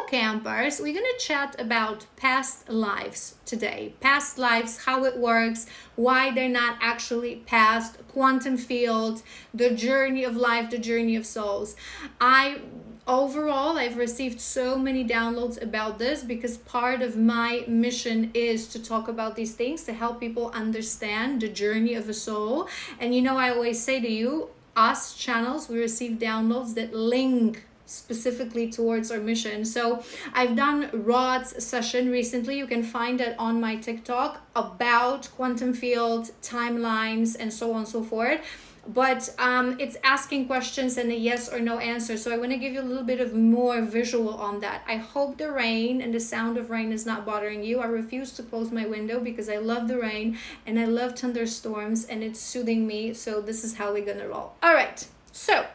campers, we're going to chat about past lives today. Past lives, how it works, why they're not actually past, quantum fields, the journey of life, the journey of souls. Overall, I've received so many downloads about this because part of my mission is to talk about these things, to help people understand the journey of a soul. And I always say to you, us channels, we receive downloads that link specifically towards our mission. So I've done Rod's session recently. You can find it on my TikTok about quantum field timelines and so on and so forth. But it's asking questions and a yes or no answer. So I want to give you a little bit of more visual on that. I hope the rain and the sound of rain is not bothering you. I refuse to close my window because I love the rain and I love thunderstorms and it's soothing me. So this is how we're gonna roll. All right, so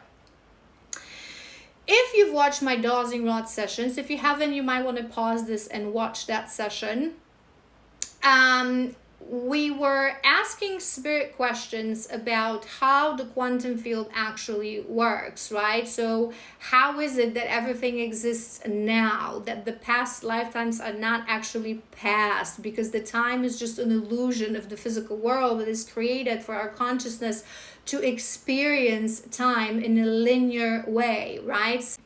if you've watched my dowsing rod sessions, if you haven't, you might want to pause this and watch that session. We were asking spirit questions about how the quantum field actually works, right? So how is it that everything exists now, that the past lifetimes are not actually past, because the time is just an illusion of the physical world that is created for our consciousness to experience time in a linear way, right?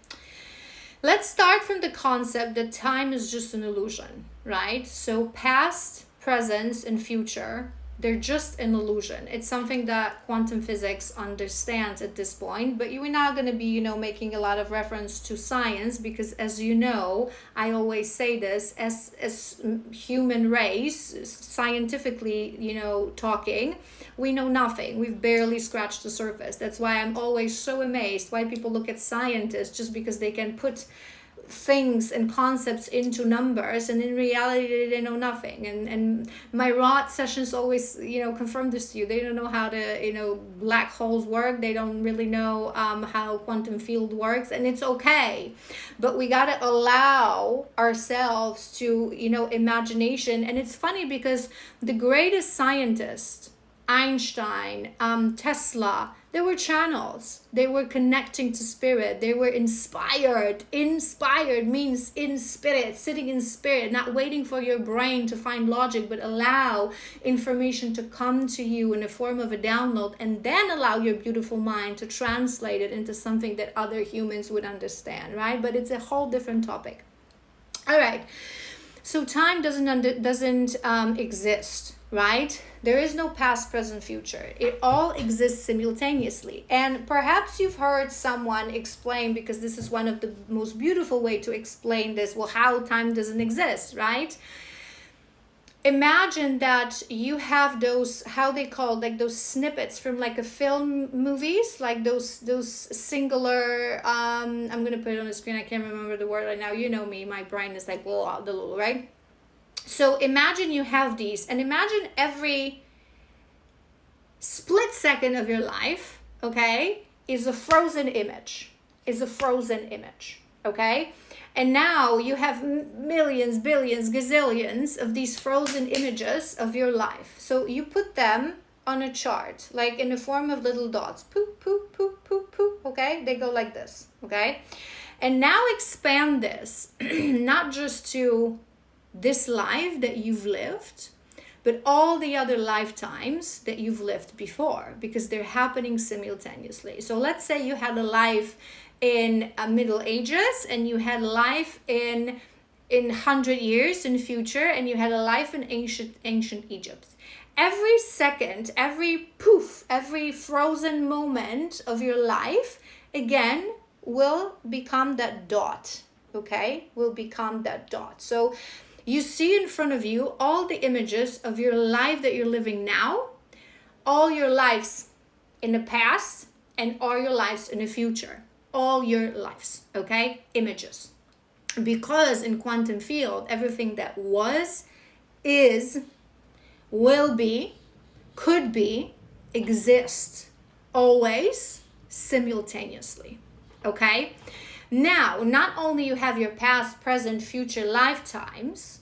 Let's start from the concept that time is just an illusion, right? So past, present, and future, they're just an illusion. It's something that quantum physics understands at this point, but you're not going to be, making a lot of reference to science because, as you know, I always say this, as human race, scientifically, talking, we know nothing. We've barely scratched the surface. That's why I'm always so amazed why people look at scientists just because they can put things and concepts into numbers, and in reality they know nothing. And my Rod sessions always confirm this to you. They don't know how to black holes work. They don't really know how quantum field works, and it's okay, but we got to allow ourselves to imagination. And it's funny because the greatest scientists, Einstein, Tesla, they were channels. They were connecting to spirit. They were inspired. Inspired means in spirit, sitting in spirit, not waiting for your brain to find logic, but allow information to come to you in the form of a download, and then allow your beautiful mind to translate it into something that other humans would understand, right? But it's a whole different topic. All right. So time doesn't exist, right? There is no past, present, future. It all exists simultaneously. And perhaps you've heard someone explain, because this is one of the most beautiful way to explain this, well, how time doesn't exist, right? Imagine that you have those, how they call, like those snippets from like a film movies, like those singular, I'm going to put it on the screen. I can't remember the word right now. You know me, my brain is like, well, the little, right? So imagine you have these, and imagine every split second of your life, okay, is a frozen image, okay? And now you have millions, billions, gazillions of these frozen images of your life. So you put them on a chart, like in the form of little dots, poop, poop, poop, poop, poop, okay? They go like this, okay? And now expand this, not just to this life that you've lived, but all the other lifetimes that you've lived before, because they're happening simultaneously. So let's say you had a life in Middle Ages, and you had life in 100 years in future, and you had a life in ancient Egypt. Every second, every poof, every frozen moment of your life, again, will become that dot, okay? Will become that dot. So you see in front of you all the images of your life that you're living now, all your lives in the past, and all your lives in the future. All your lives, okay? Images. Because in quantum field, everything that was, is, will be, could be, exists, always, simultaneously, okay? Now, not only you have your past, present, future lifetimes,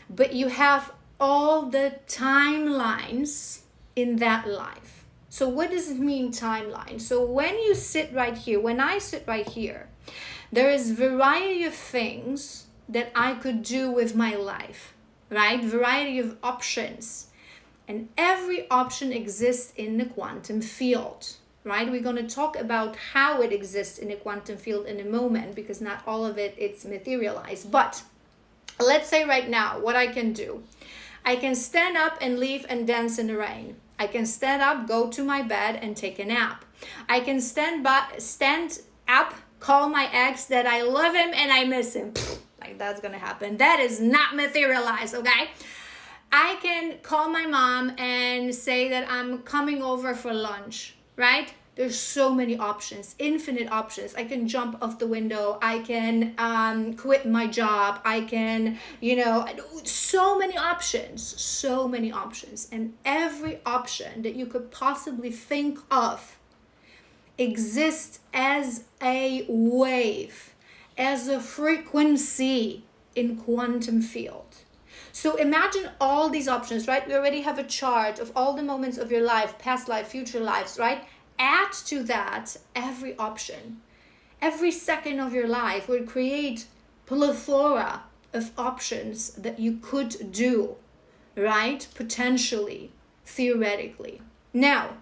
but you have all the timelines in that life. So what does it mean, timeline? So when you sit right here, when I sit right here, There is variety of things that I could do with my life, right? Variety of options. And every option exists in the quantum field, right? We're going to talk about how it exists in the quantum field in a moment, because not all of it's materialized. But let's say right now, what I can do. I can stand up and leave and dance in the rain. I can stand up, go to my bed and take a nap. I can stand up, call my ex that I love him and I miss him. Like, that's gonna happen. That is not materialized, okay? I can call my mom and say that I'm coming over for lunch, right? There's so many options, infinite options. I can jump off the window. I can quit my job. I can, so many options. And every option that you could possibly think of exists as a wave, as a frequency in quantum field. So imagine all these options, right? We already have a chart of all the moments of your life, past life, future lives, right? Add to that every option. Every second of your life would create plethora of options that you could do, right? Potentially, theoretically. Now,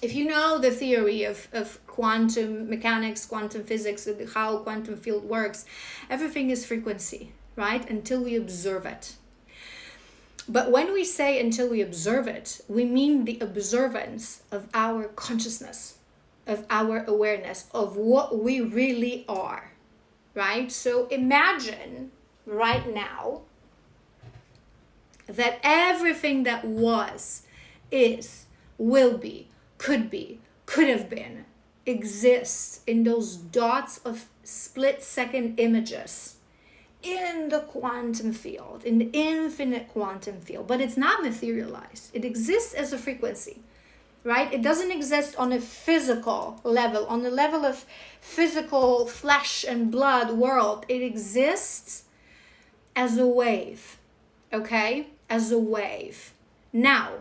if you know the theory of quantum mechanics, quantum physics, how quantum field works, everything is frequency, right? Until we observe it. But when we say until we observe it, we mean the observance of our consciousness, of our awareness, of what we really are, right? So imagine right now that everything that was, is, will be, could have been, exists in those dots of split-second images in the quantum field, in the infinite quantum field, but it's not materialized. It exists as a frequency, right? It doesn't exist on a physical level, on the level of physical flesh and blood world. It exists as a wave, okay? As a wave. Now,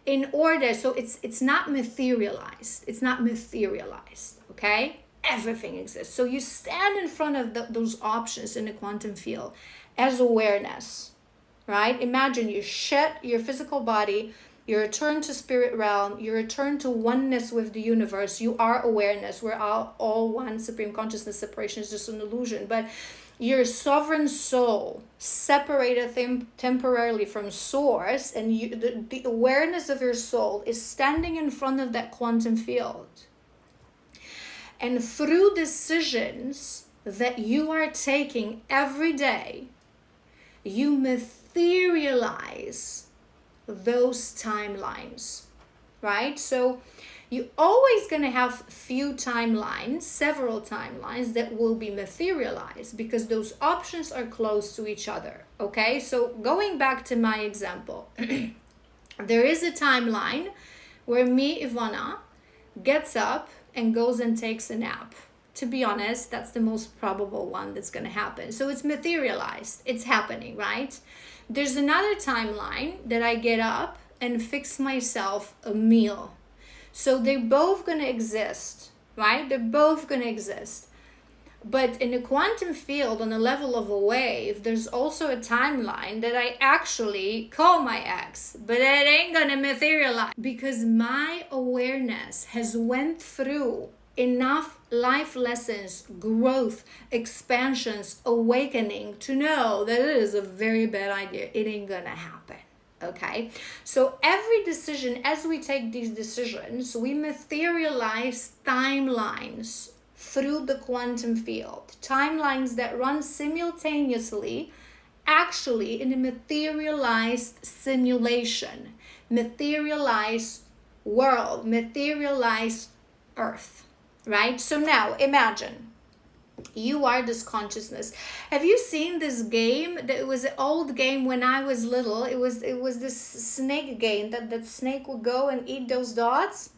in order, so it's not materialized. It's not materialized, okay? Everything exists. So you stand in front of those options in the quantum field as awareness, right? Imagine you shed your physical body, you return to spirit realm, you return to oneness with the universe. You are awareness. We're all one. Supreme consciousness. Separation is just an illusion. But your sovereign soul, separated temporarily from source, and the awareness of your soul is standing in front of that quantum field. And through decisions that you are taking every day, you materialize those timelines, right? So you're always going to have few timelines, several timelines that will be materialized because those options are close to each other, okay? So going back to my example, there is a timeline where me, Ivana, gets up and goes and takes a nap. To be honest, that's the most probable one that's going to happen. So it's materialized. It's happening, right? There's another timeline that I get up and fix myself a meal. So they're both going to exist, right? They're both going to exist. But in the quantum field, on the level of a wave, there's also a timeline that I actually call my ex, but it ain't gonna materialize because my awareness has went through enough life lessons, growth, expansions, awakening to know that it is a very bad idea. It ain't gonna happen. Okay, so every decision, as we take these decisions, we materialize timelines through the quantum field, timelines that run simultaneously, actually in a materialized simulation, materialized world, materialized earth, right? So now imagine you are this consciousness. Have you seen this game? It was an old game when I was little. It was this snake game that snake would go and eat those dots.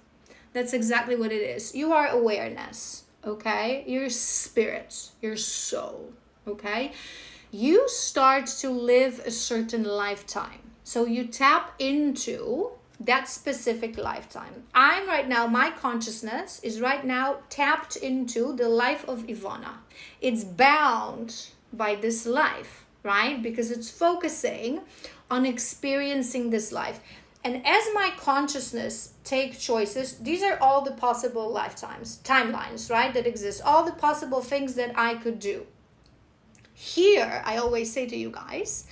That's exactly what it is. You are awareness. Okay, your spirit, your soul, okay? You start to live a certain lifetime. So you tap into that specific lifetime. I'm right now, my consciousness is right now tapped into the life of Ivana. It's bound by this life, right? Because it's focusing on experiencing this life. And as my consciousness take choices, these are all the possible lifetimes, timelines, right, that exist, all the possible things that I could do. Here, I always say to you guys,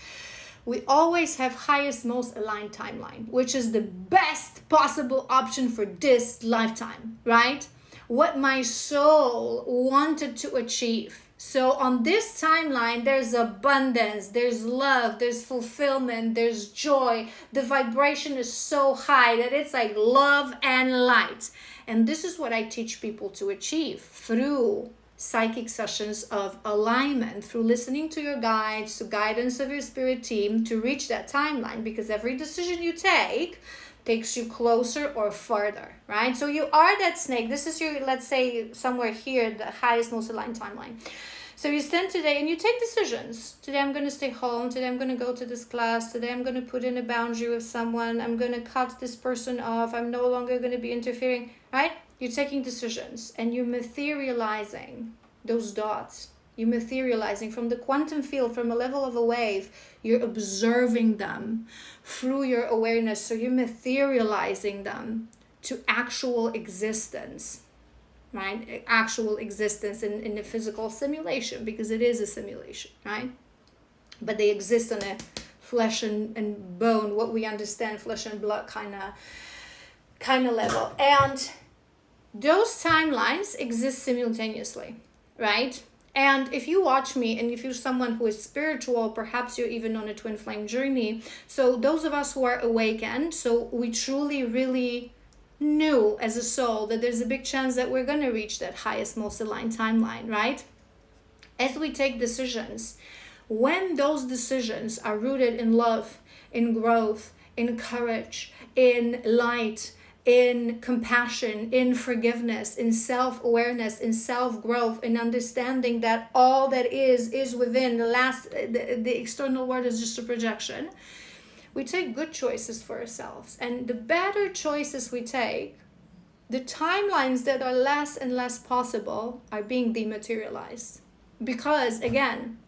we always have highest, most aligned timeline, which is the best possible option for this lifetime, right? What my soul wanted to achieve. So on this timeline, there's abundance, there's love, there's fulfillment, there's joy. The vibration is so high that it's like love and light. And this is what I teach people to achieve through psychic sessions of alignment, through listening to your guides, to guidance of your spirit team, to reach that timeline, because every decision you take takes you closer or further, right? So you are that snake. This is your, let's say somewhere here, the highest, most aligned timeline. So you stand today and you take decisions. Today I'm going to stay home. Today I'm going to go to this class. Today I'm going to put in a boundary with someone. I'm going to cut this person off. I'm no longer going to be interfering, right? You're taking decisions and you're materializing those dots. You're materializing from the quantum field, from a level of a wave. You're observing them through your awareness. So you're materializing them to actual existence, right? Actual existence in a physical simulation, because it is a simulation, right? But they exist on a flesh and bone, what we understand, flesh and blood kind of level. And those timelines exist simultaneously, right? And if you watch me, and if you're someone who is spiritual, perhaps you're even on a twin flame journey. So those of us who are awakened, so we truly really knew as a soul that there's a big chance that we're going to reach that highest, most aligned timeline, right? As we take decisions, when those decisions are rooted in love, in growth, in courage, in light, in compassion, in forgiveness, in self-awareness, in self-growth, in understanding that all that is within. The external world is just a projection. We take good choices for ourselves. And the better choices we take, the timelines that are less and less possible are being dematerialized. Because, again,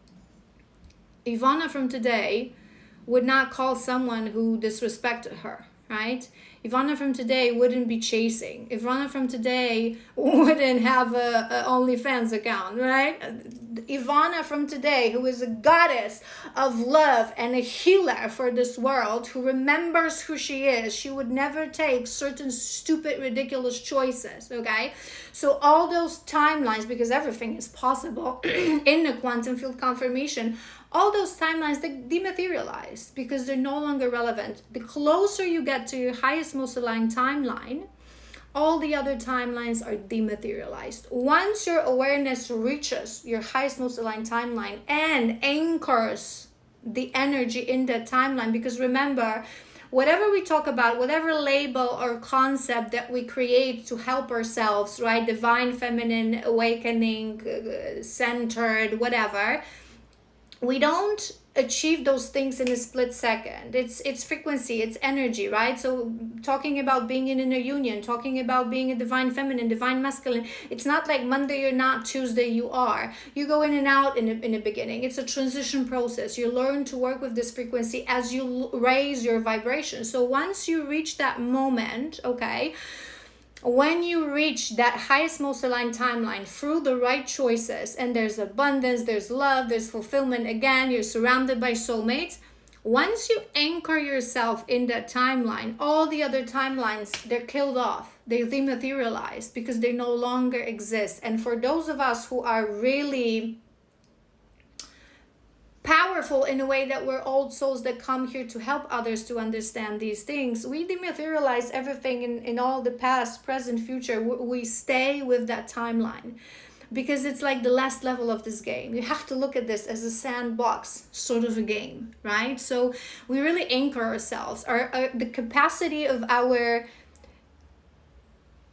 Ivana from today would not call someone who disrespected her, right? Ivana from today wouldn't be chasing. Ivana from today wouldn't have a OnlyFans account, right? Ivana from today, who is a goddess of love and a healer for this world, who remembers who she is, she would never take certain stupid, ridiculous choices, okay? So all those timelines, because everything is possible in the quantum field confirmation, all those timelines, they dematerialize because they're no longer relevant. The closer you get to your highest, most aligned timeline, all the other timelines are dematerialized. Once your awareness reaches your highest, most aligned timeline and anchors the energy in that timeline, because remember, whatever we talk about, whatever label or concept that we create to help ourselves, right? Divine, feminine, awakening, centered, whatever, we don't achieve those things in a split second. It's frequency, it's energy, right? So talking about being in a union, talking about being a divine feminine, divine masculine, it's not like Monday you're not, Tuesday you are. You go in and out in the beginning. It's a transition process. You learn to work with this frequency as you raise your vibration. So once you reach that moment, okay, when you reach that highest, most aligned timeline through the right choices, and there's abundance, there's love, there's fulfillment, again, you're surrounded by soulmates. Once you anchor yourself in that timeline, all the other timelines, they're killed off. They dematerialize because they no longer exist. And for those of us who are really powerful in a way that we're old souls that come here to help others to understand these things, we dematerialize everything in all the past, present, future. We stay with that timeline because it's like the last level of this game. You have to look at this as a sandbox sort of a game, right? So we really anchor ourselves. The capacity of our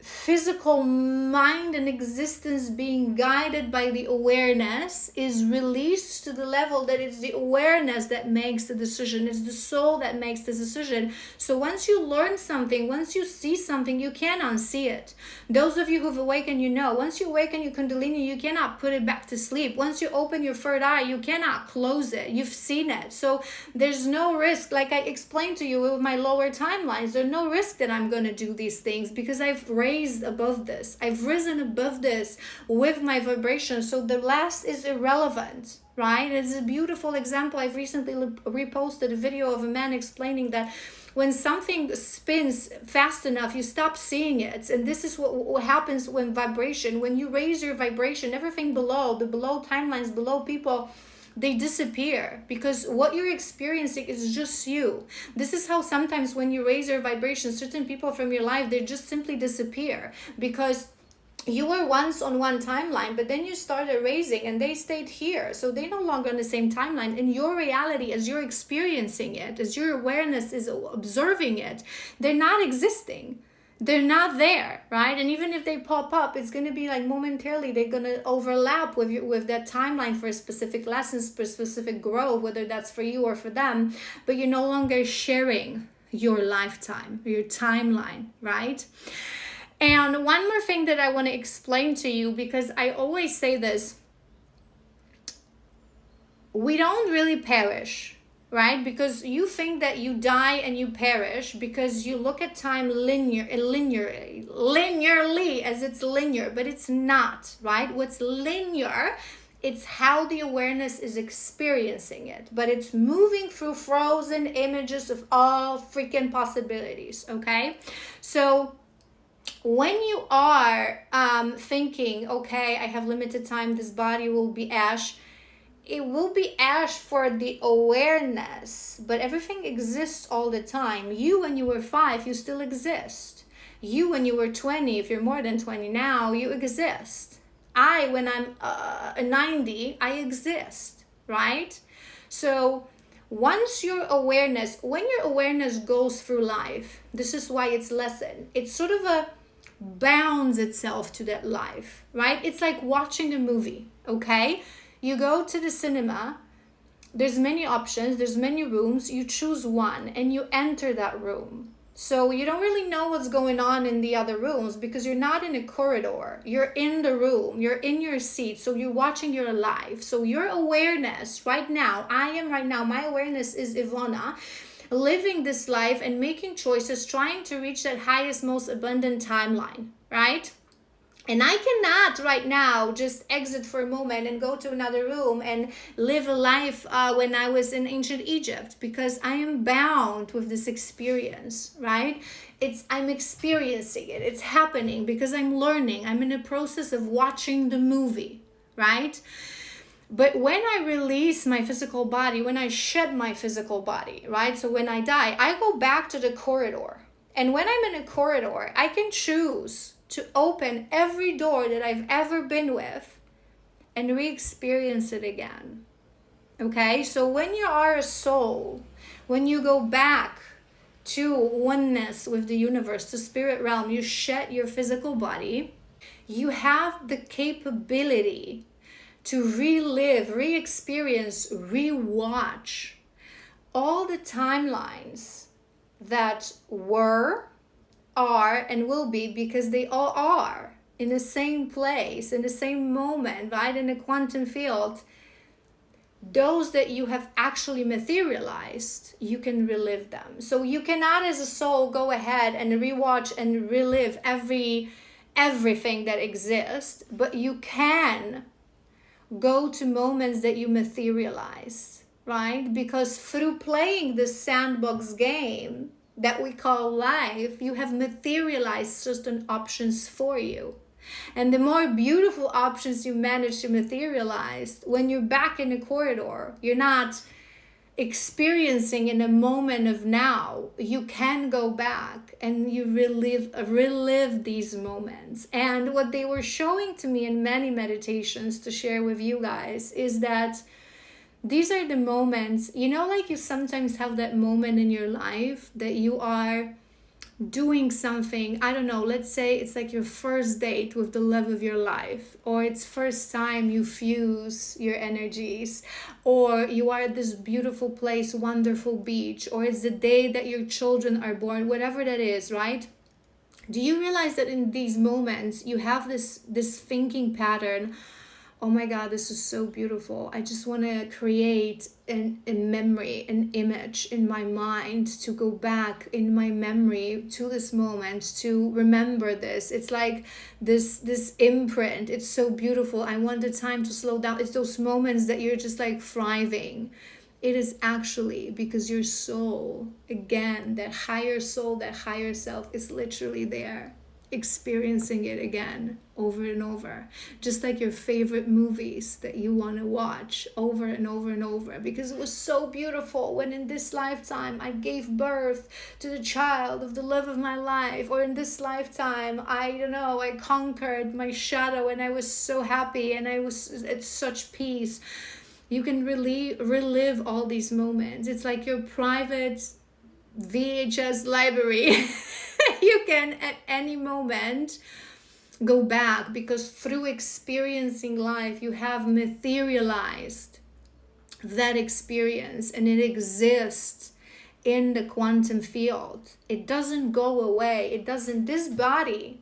physical mind and existence being guided by the awareness is released to the level that it's the awareness that makes the decision. It's the soul that makes the decision. So once you learn something, once you see something, you can't unsee it. Those of you who've awakened, you know, once you awaken your Kundalini, you cannot put it back to sleep. Once you open your third eye, you cannot close it. You've seen it. So there's no risk. Like I explained to you with my lower timelines, there's no risk that I'm going to do these things because I've raised above this. I've risen above this with my vibration. So the last is irrelevant, right? It's a beautiful example. I've recently reposted a video of a man explaining that when something spins fast enough, you stop seeing it. And this is what happens when vibration, when you raise your vibration, everything below, the below timelines, below people, they disappear because what you're experiencing is just you. This is how sometimes when you raise your vibration, certain people from your life, they just simply disappear because you were once on one timeline, but then you started raising and they stayed here. So they're no longer on the same timeline. In your reality, as you're experiencing it, as your awareness is observing it, they're not existing. They're not there, right? And even if they pop up, it's going to be like momentarily, they're going to overlap with that timeline for a specific lessons, for specific growth, whether that's for you or for them, but you're no longer sharing your lifetime, your timeline, right? And one more thing that I want to explain to you, because I always say this, we don't really perish, right? Because you think that you die and you perish because you look at time linearly as it's linear, but it's not, right? What's linear, it's how the awareness is experiencing it, but it's moving through frozen images of all freaking possibilities, okay? So when you are thinking, okay, I have limited time, this body will be ash, it will be ash for the awareness, but everything exists all the time. You, when you were 5, you still exist. You, when you were 20, if you're more than 20 now, you exist. I, when I'm 90, I exist, right? So once your awareness, when your awareness goes through life, this is why it's lesson. It's sort of bounds itself to that life, right? It's like watching a movie, okay? You go to the cinema, there's many options, there's many rooms, you choose one and you enter that room. So you don't really know what's going on in the other rooms because you're not in a corridor, you're in the room, you're in your seat, so you're watching your life. So your awareness right now, my awareness is Ivona, living this life and making choices, trying to reach that highest, most abundant timeline, right? And I cannot right now just exit for a moment and go to another room and live a life when I was in ancient Egypt, because I am bound with this experience, right? I'm experiencing it. It's happening because I'm learning. I'm in a process of watching the movie, right? But when I release my physical body, when I shed my physical body, right? So when I die, I go back to the corridor. And when I'm in a corridor, I can choose to open every door that I've ever been with and re-experience it again. Okay? So when you are a soul, when you go back to oneness with the universe, the spirit realm, you shed your physical body, you have the capability to relive, re-experience, re-watch all the timelines that were, are, and will be, because they all are in the same place, in the same moment, right? In the quantum field. Those that you have actually materialized, you can relive them. So you cannot as a soul go ahead and rewatch and relive everything that exists, but you can go to moments that you materialize, right? Because through playing this sandbox game that we call life, you have materialized certain options for you. And the more beautiful options you manage to materialize, when you're back in the corridor, you're not experiencing in a moment of now, you can go back and you relive these moments. And what they were showing to me in many meditations to share with you guys is that these are the moments, like you sometimes have that moment in your life that you are doing something, I don't know, let's say it's like your first date with the love of your life, or it's first time you fuse your energies, or you are at this beautiful place, wonderful beach, or it's the day that your children are born, whatever that is, right? Do you realize that in these moments you have this thinking pattern, oh my God, this is so beautiful. I just want to create a memory, an image in my mind to go back in my memory to this moment, to remember this. It's like this imprint. It's so beautiful. I want the time to slow down. It's those moments that you're just like thriving. It is actually because your soul, again, that higher soul, that higher self is literally there, experiencing it again over and over, just like your favorite movies that you want to watch over and over and over because it was so beautiful when in this lifetime I gave birth to the child of the love of my life, or in this lifetime I conquered my shadow and I was so happy and I was at such peace. You can really relive all these moments. It's like your private VHS library. You can at any moment go back, because through experiencing life you have materialized that experience and it exists in the quantum field. It doesn't go away. This body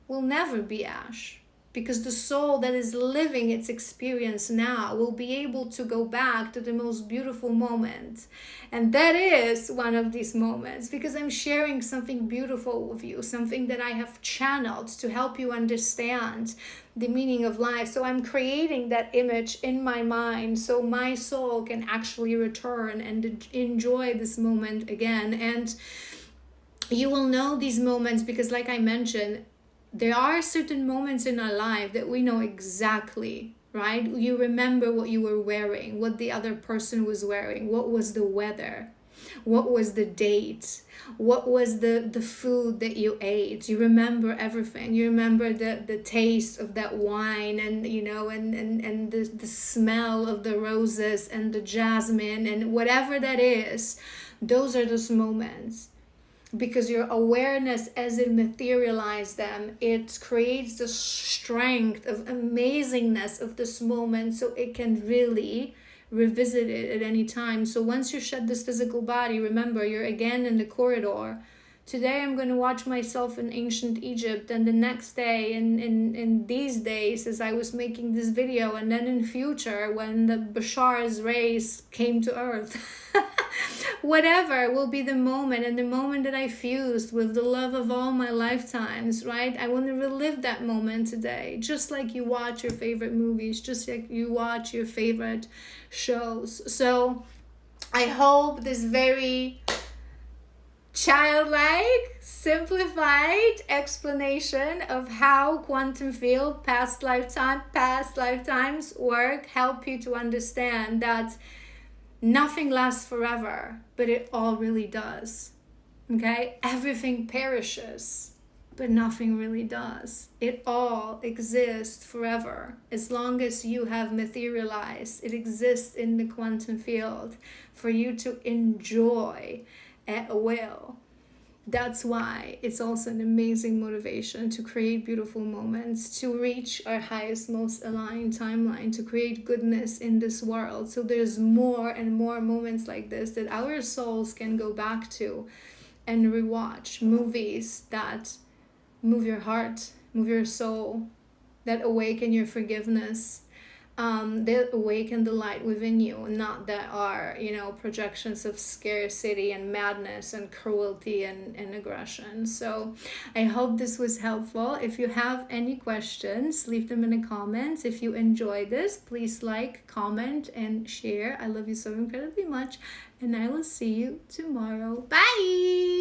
will never be ash, because the soul that is living its experience now will be able to go back to the most beautiful moment. And that is one of these moments, because I'm sharing something beautiful with you, something that I have channeled to help you understand the meaning of life. So I'm creating that image in my mind so my soul can actually return and enjoy this moment again. And you will know these moments because, like I mentioned, there are certain moments in our life that we know exactly, right? You remember what you were wearing, what the other person was wearing, what was the weather, what was the date, what was the food that you ate. You remember everything. You remember the taste of that wine, and and the smell of the roses and the jasmine and whatever that is. Those are those moments. Because your awareness, as it materializes them, it creates the strength of amazingness of this moment, so it can really revisit it at any time. So once you shed this physical body, remember, you're again in the corridor. Today I'm going to watch myself in ancient Egypt, and the next day in these days as I was making this video, and then in future when the Bashar's race came to earth. Whatever will be the moment, and the moment that I fused with the love of all my lifetimes, right? I want to relive that moment today, just like you watch your favorite movies, just like you watch your favorite shows. So I hope this very childlike, simplified explanation of how quantum field, past lifetimes work help you to understand that nothing lasts forever, but it all really does. Okay? Everything perishes, but nothing really does. It all exists forever. As long as you have materialized, it exists in the quantum field for you to enjoy at will. That's why it's also an amazing motivation to create beautiful moments, to reach our highest, most aligned timeline, to create goodness in this world. So there's more and more moments like this that our souls can go back to and rewatch movies that move your heart, move your soul, that awaken your forgiveness, that awaken the light within you, not that are, projections of scarcity and madness and cruelty and aggression. So I hope this was helpful. If you have any questions, leave them in the comments. If you enjoyed this, please like, comment, and share. I love you so incredibly much, and I will see you tomorrow. Bye!